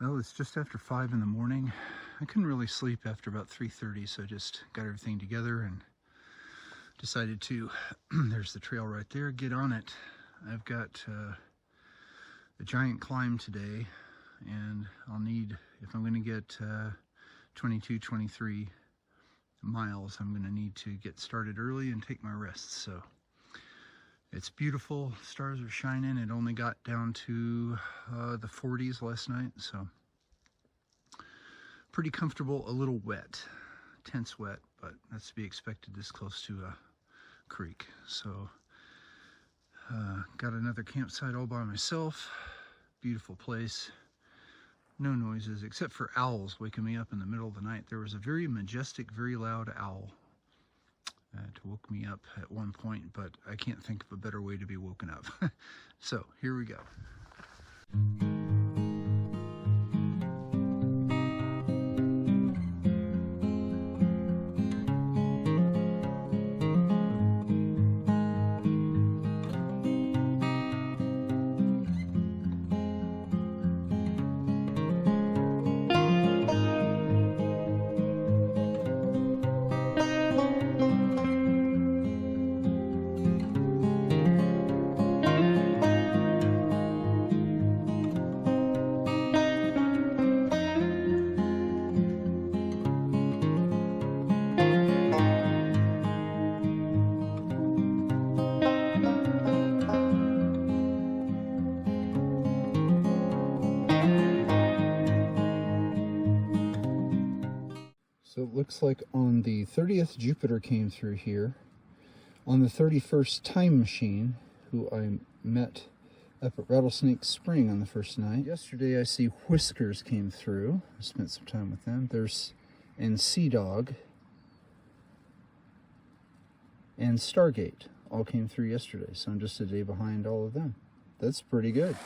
Well, it's just after 5 in the morning. I couldn't really sleep after about 3:30, so I just got everything together and decided to, there's the trail right there, get on it. I've got a giant climb today, and I'll need, if I'm going to get 22, 23 miles, I'm going to need to get started early and take my rest. So it's beautiful, stars are shining. It only got down to the 40s last night, so pretty comfortable, a little wet, tense wet, but that's to be expected this close to a creek. So got another campsite all by myself, beautiful place, no noises except for owls waking me up in the middle of the night. There was a very majestic, very loud owl that woke me up at one point, but I can't think of a better way to be woken up. So here we go. So it looks like on the 30th, Jupiter came through here. On the 31st, Time Machine, who I met up at Rattlesnake Spring on the first night. Yesterday, I see Whiskers came through. I spent some time with them. And Sea Dog and Stargate all came through yesterday. So I'm just a day behind all of them. That's pretty good.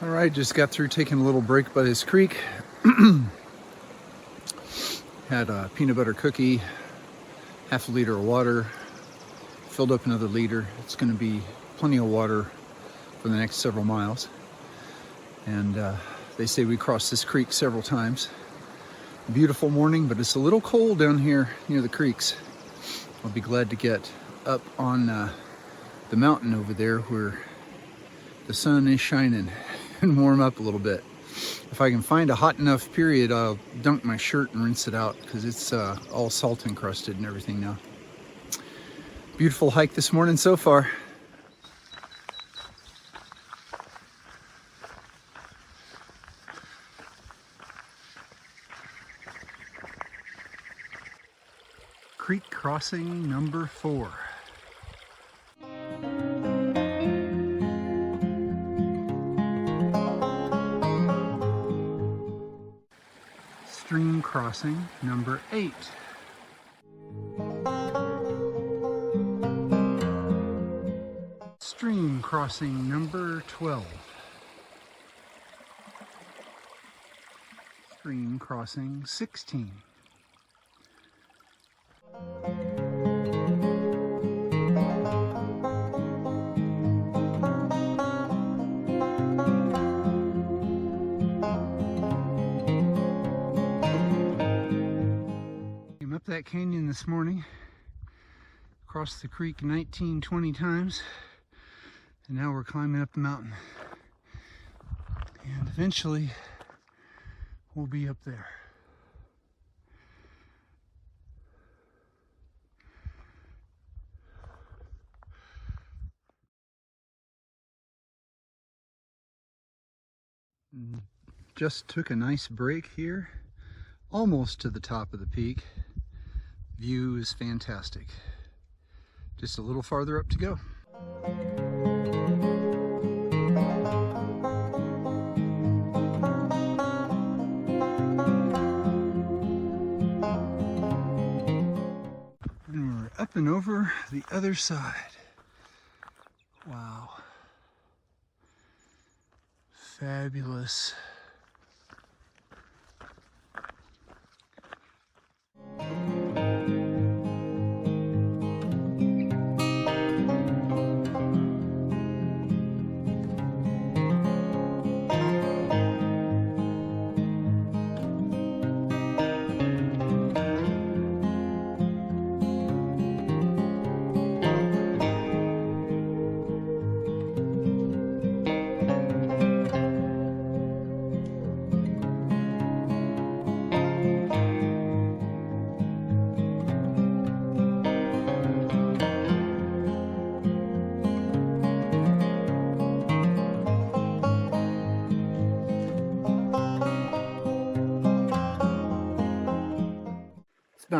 All right, just got through taking a little break by this creek. Had a peanut butter cookie, half a liter of water, filled up another liter. It's going to be plenty of water for the next several miles. And they say we crossed this creek several times. Beautiful morning, but it's a little cold down here near the creeks. I'll be glad to get up on the mountain over there where the sun is shining and warm up a little bit. If I can find a hot enough period, I'll dunk my shirt and rinse it out because it's all salt encrusted and everything now. Beautiful hike this morning so far. Creek crossing number 4. Stream crossing number 8. Stream crossing number 12. Stream crossing 16. Up that canyon this morning, crossed the creek 19, 20 times, and now we're climbing up the mountain. And eventually, we'll be up there. Just took a nice break here, almost to the top of the peak. View is fantastic. Just a little farther up to go. And we're up and over the other side. Wow. Fabulous.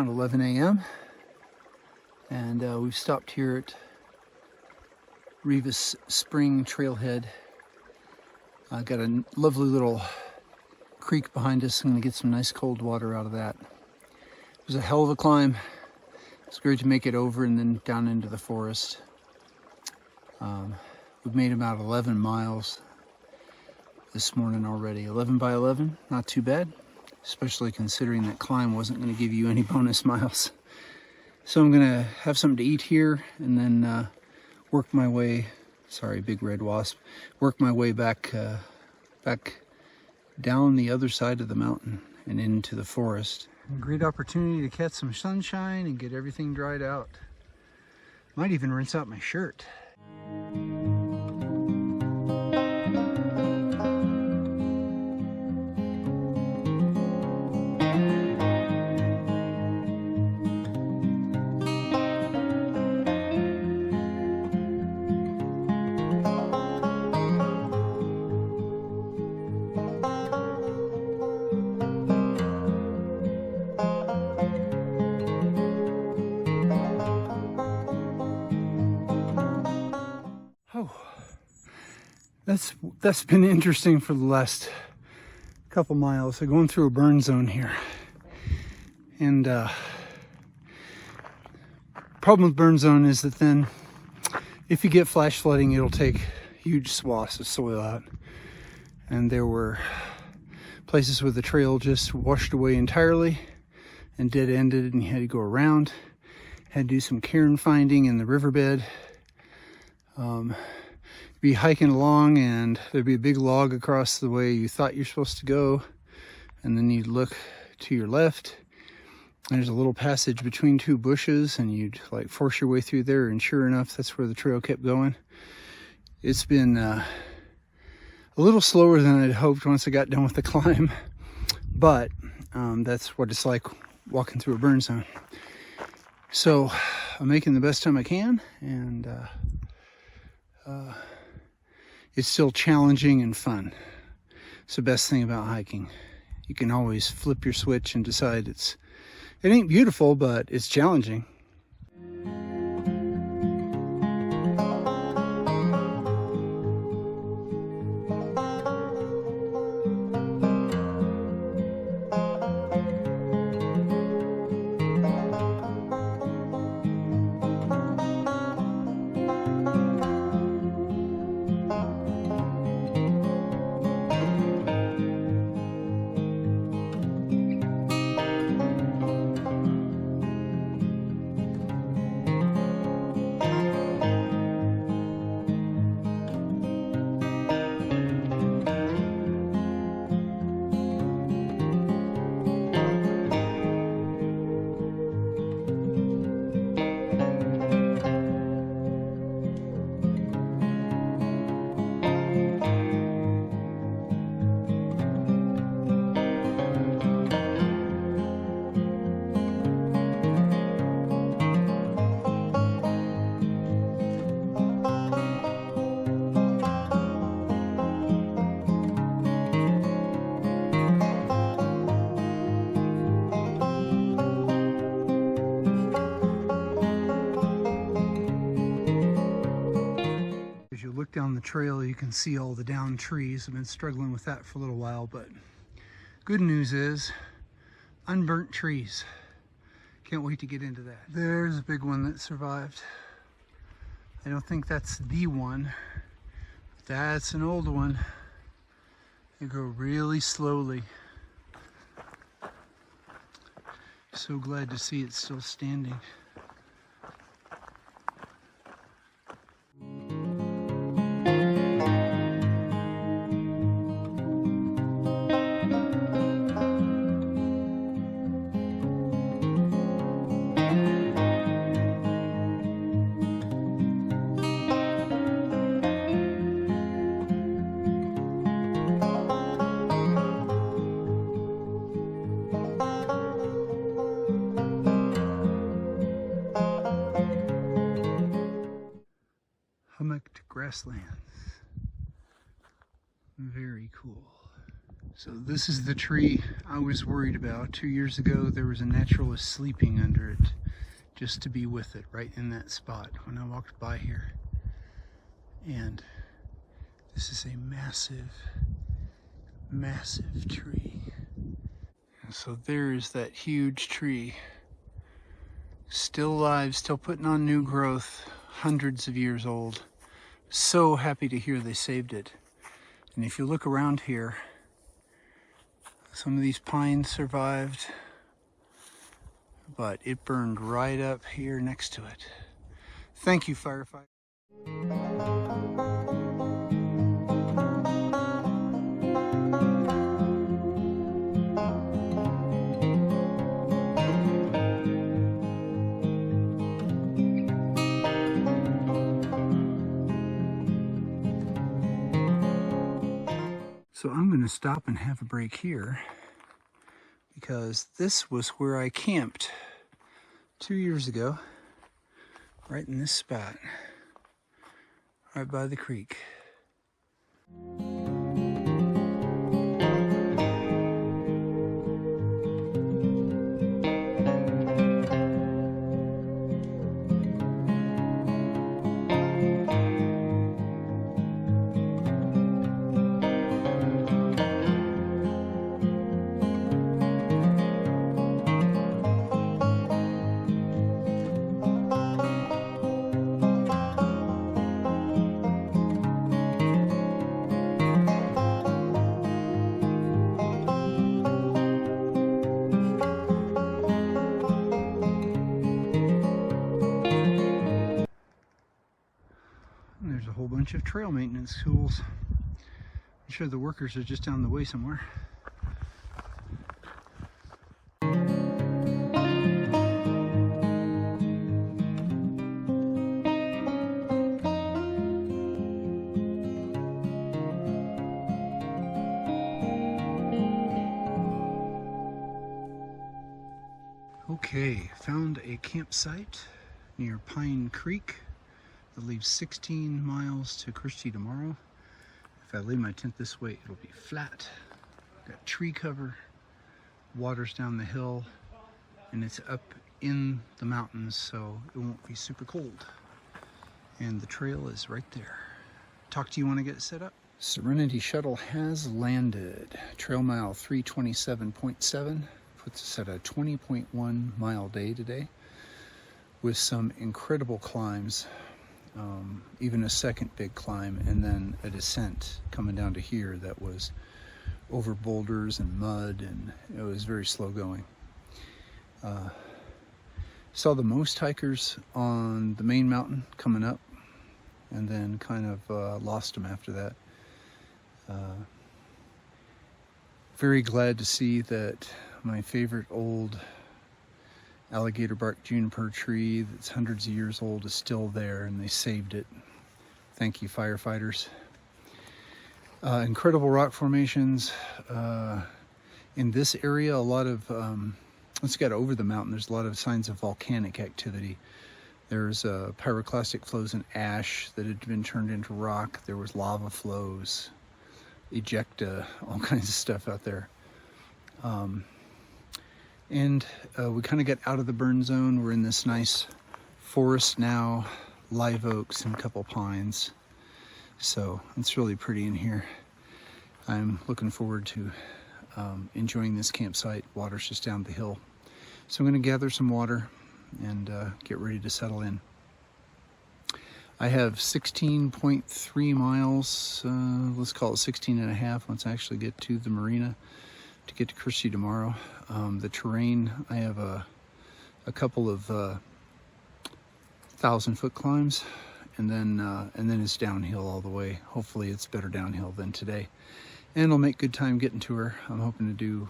around 11 a.m. and we've stopped here at Revis Spring Trailhead. Got a lovely little creek behind us. I'm going to get some nice cold water out of that. It was a hell of a climb. It's great to make it over and then down into the forest. We've made about 11 miles this morning already. 11 by 11, not too bad, especially considering that climb wasn't going to give you any bonus miles. So I'm going to have something to eat here and then work my way, sorry, big red wasp, work my way back down the other side of the mountain and into the forest. Great opportunity to catch some sunshine and get everything dried out. Might even rinse out my shirt. That's been interesting for the last couple miles. I'm going through a burn zone here. And problem with burn zone is that then if you get flash flooding, it'll take huge swaths of soil out. And there were places where the trail just washed away entirely and dead-ended, and you had to go around. Had to do some cairn finding in the riverbed. Be hiking along and there'd be a big log across the way you thought you're supposed to go, and then you'd look to your left and there's a little passage between two bushes, and you'd like force your way through there, and sure enough that's where the trail kept going. It's been a little slower than I'd hoped once I got done with the climb, but that's what it's like walking through a burn zone. So I'm making the best time I can, and it's still challenging and fun. It's the best thing about hiking. You can always flip your switch and decide it ain't beautiful, but it's challenging. Down the trail you can see all the downed trees. I've been struggling with that for a little while, but good news is unburnt trees. Can't wait to get into that. There's a big one that survived. I don't think that's the one. That's an old one. They grow really slowly. So glad to see it still standing. Hummocked grasslands. Very cool. So this is the tree I was worried about. 2 years ago, there was a naturalist sleeping under it just to be with it right in that spot when I walked by here. And this is a massive, massive tree. And so there is that huge tree. Still alive, still putting on new growth, hundreds of years old. So happy to hear they saved it. And if you look around here, some of these pines survived, but it burned right up here next to it. Thank you, firefighter. So I'm going to stop and have a break here because this was where I camped 2 years ago, right in this spot, right by the creek. There's a whole bunch of trail maintenance tools. I'm sure the workers are just down the way somewhere. Okay, found a campsite near Pine Creek that leaves 16 miles to Christie tomorrow. If I lay my tent this way, it'll be flat. Got tree cover, water's down the hill, and it's up in the mountains, so it won't be super cold. And the trail is right there. Talk to you when I get it set up. Serenity Shuttle has landed. Trail mile 327.7 puts us at a 20.1 mile day today with some incredible climbs. Even a second big climb, and then a descent coming down to here that was over boulders and mud, and it was very slow going. Saw the most hikers on the main mountain coming up, and then kind of lost them after that. Very glad to see that my favorite old alligator bark juniper tree that's hundreds of years old is still there, and they saved it. Thank you, firefighters. Incredible rock formations. In this area, a lot of, let's get over the mountain, there's a lot of signs of volcanic activity. There's pyroclastic flows and ash that had been turned into rock. There was lava flows, ejecta, all kinds of stuff out there. And we kind of got out of the burn zone. We're in this nice forest now, live oaks and a couple pines. So it's really pretty in here. I'm looking forward to enjoying this campsite. Water's just down the hill. So I'm going to gather some water and get ready to settle in. I have 16.3 miles, let's call it 16 and a half once I actually get to the marina to get to Christie tomorrow. The terrain, I have a couple of 1,000-foot climbs, and then it's downhill all the way. Hopefully it's better downhill than today, and I'll make good time getting to her. I'm hoping to do,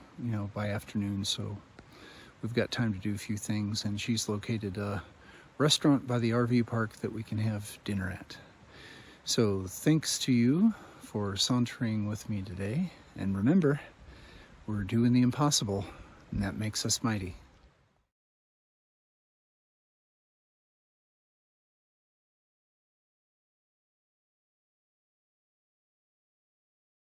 by afternoon, so we've got time to do a few things, and she's located a restaurant by the RV park that we can have dinner at. So thanks to you for sauntering with me today, and remember, we're doing the impossible, and that makes us mighty.